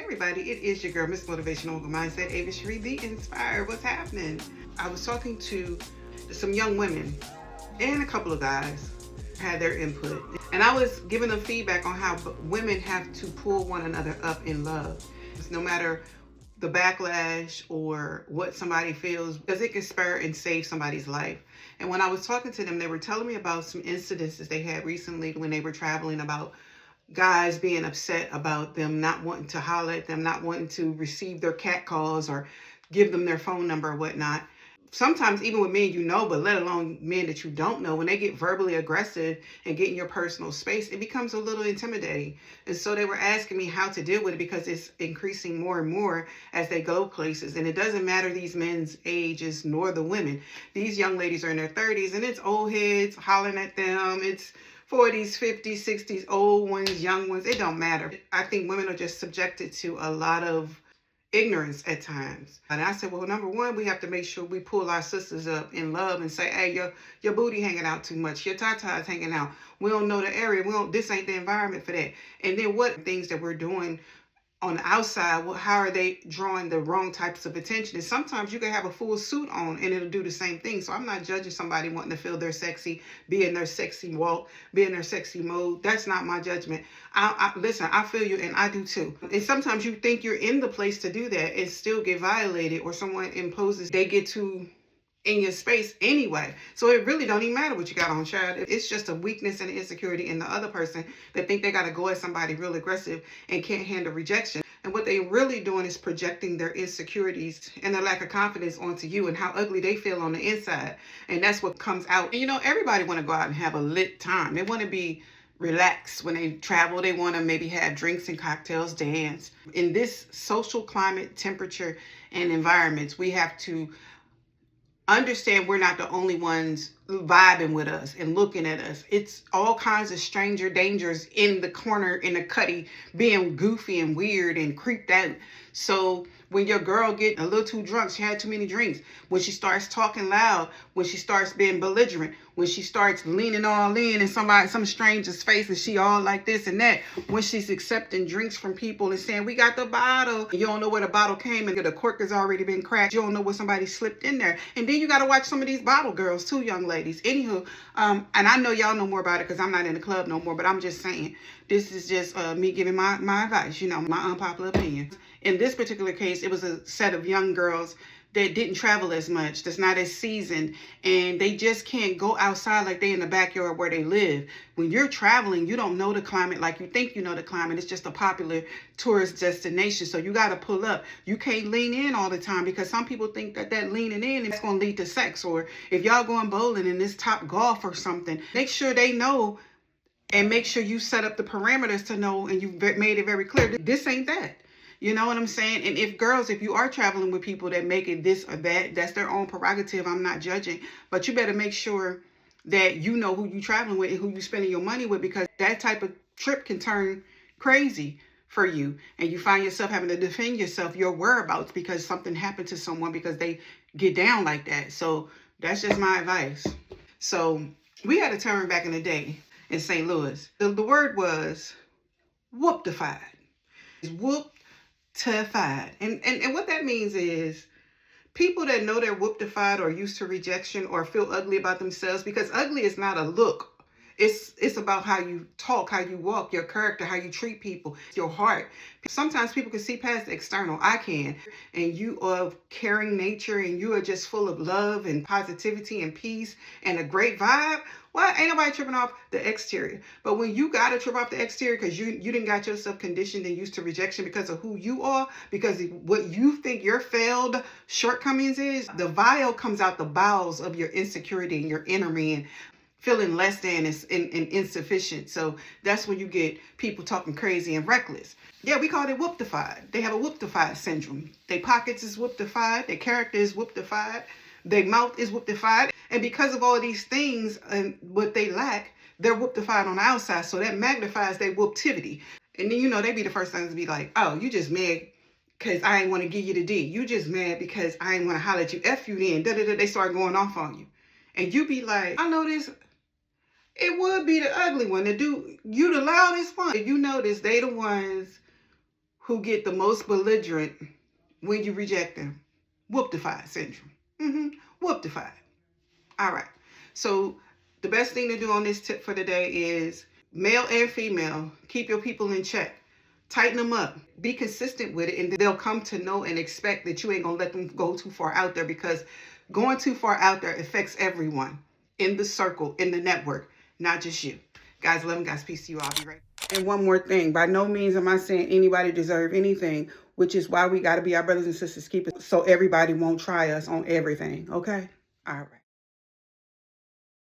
everybody, it is your girl, Miss Motivational Mindset, Ava Cherie, be inspired. What's happening? I was talking to some young women and a couple of guys had their input. And I was giving them feedback on how women have to pull one another up in love. No matter the backlash or what somebody feels, because it can spur and save somebody's life. And when I was talking to them, they were telling me about some incidences they had recently when they were traveling, about guys being upset about them not wanting to holler at them, not wanting to receive their cat calls or give them their phone number or whatnot. Sometimes even with men you know, but let alone men that you don't know, when they get verbally aggressive and get in your personal space, it becomes a little intimidating. And so they were asking me how to deal with it, because it's increasing more and more as they go places. And it doesn't matter these men's ages nor the women. These young ladies are in their 30s and it's old heads hollering at them. It's 40s, 50s, 60s, old ones, young ones. It don't matter. I think women are just subjected to a lot of ignorance at times. And I said, well, number one, we have to make sure we pull our sisters up in love and say, hey, your booty hanging out too much. Your tatas hanging out. We don't know the area. This ain't the environment for that. And then what things that we're doing on the outside, how are they drawing the wrong types of attention? And sometimes you can have a full suit on and it'll do the same thing. So I'm not judging somebody wanting to feel they're sexy, be in their sexy walk, be in their sexy mode. That's not my judgment. Listen, I feel you, and I do too. And sometimes you think you're in the place to do that and still get violated, or someone imposes, they get to in your space anyway. So it really don't even matter what you got on, child. It's just a weakness and insecurity in the other person that think they got to go at somebody real aggressive and can't handle rejection. And what they really doing is projecting their insecurities and their lack of confidence onto you and how ugly they feel on the inside. And that's what comes out. And everybody want to go out and have a lit time. They want to be relaxed when they travel. They want to maybe have drinks and cocktails, dance. In this social climate, temperature, and environments, we have to understand we're not the only ones vibing with us and looking at us. It's all kinds of stranger dangers in the corner, in the cutty, being goofy and weird and creeped out. So when your girl get a little too drunk, she had too many drinks, when she starts talking loud, when she starts being belligerent, when she starts leaning all in some stranger's face and she all like this and that, when she's accepting drinks from people and saying, we got the bottle, you don't know where the bottle came and the cork has already been cracked, you don't know what somebody slipped in there. And then you got to watch some of these bottle girls too, young ladies. Anywho, and I know y'all know more about it because I'm not in the club no more, but I'm just saying, this is just me giving my advice, my unpopular opinion. In this particular case, it was a set of young girls that didn't travel as much, that's not as seasoned, and they just can't go outside like they in the backyard where they live. When you're traveling, you don't know the climate like you think you know the climate. It's just a popular tourist destination, so you got to pull up. You can't lean in all the time, because some people think that leaning in is going to lead to sex. Or if y'all going bowling in this Top Golf or something, make sure they know, and make sure you set up the parameters to know, and you've made it very clear, this ain't that. You know what I'm saying? And if you are traveling with people that make it this or that, that's their own prerogative. I'm not judging. But you better make sure that you know who you're traveling with and who you're spending your money with, because that type of trip can turn crazy for you. And you find yourself having to defend yourself, your whereabouts, because something happened to someone because they get down like that. So that's just my advice. So we had a term back in the day in St. Louis. The word was whoop-defied. It's whoop-defied. And what that means is people that know they're whoop-defied or used to rejection or feel ugly about themselves, because ugly is not a look. It's about how you talk, how you walk, your character, how you treat people, your heart. Sometimes people can see past the external. I can. And you are of caring nature, and you are just full of love and positivity and peace and a great vibe. Well, ain't nobody tripping off the exterior. But when you got to trip off the exterior because you didn't got yourself conditioned and used to rejection because of who you are, because of what you think your failed shortcomings is, the vial comes out the bowels of your insecurity and your inner man, feeling less than and insufficient. So that's when you get people talking crazy and reckless. Yeah, we call it whoop-defied. They have a whoop-defied syndrome. Their pockets is whoop-defied. Their character is whoop-defied. Their mouth is whoop-defied. And because of all of these things and what they lack, they're whoop-defied on the outside. So that magnifies their whooptivity. And then, they be the first ones to be like, oh, you just mad because I ain't want to give you the D. You just mad because I ain't want to holler at you. F you then. Da-da-da. They start going off on you. And you be like, I know this. It would be the ugly one. You the loudest one. You notice they the ones who get the most belligerent when you reject them. Whoop-defied syndrome. Whoop-defied. All right. So the best thing to do on this tip for the day is male and female, keep your people in check. Tighten them up. Be consistent with it, and they'll come to know and expect that you ain't going to let them go too far out there, because going too far out there affects everyone in the circle, in the network, not just you. Guys, love and guys, peace to you. I'll be right back. And one more thing. By no means am I saying anybody deserve anything, which is why we got to be our brothers and sisters keepers so everybody won't try us on everything. Okay? All right.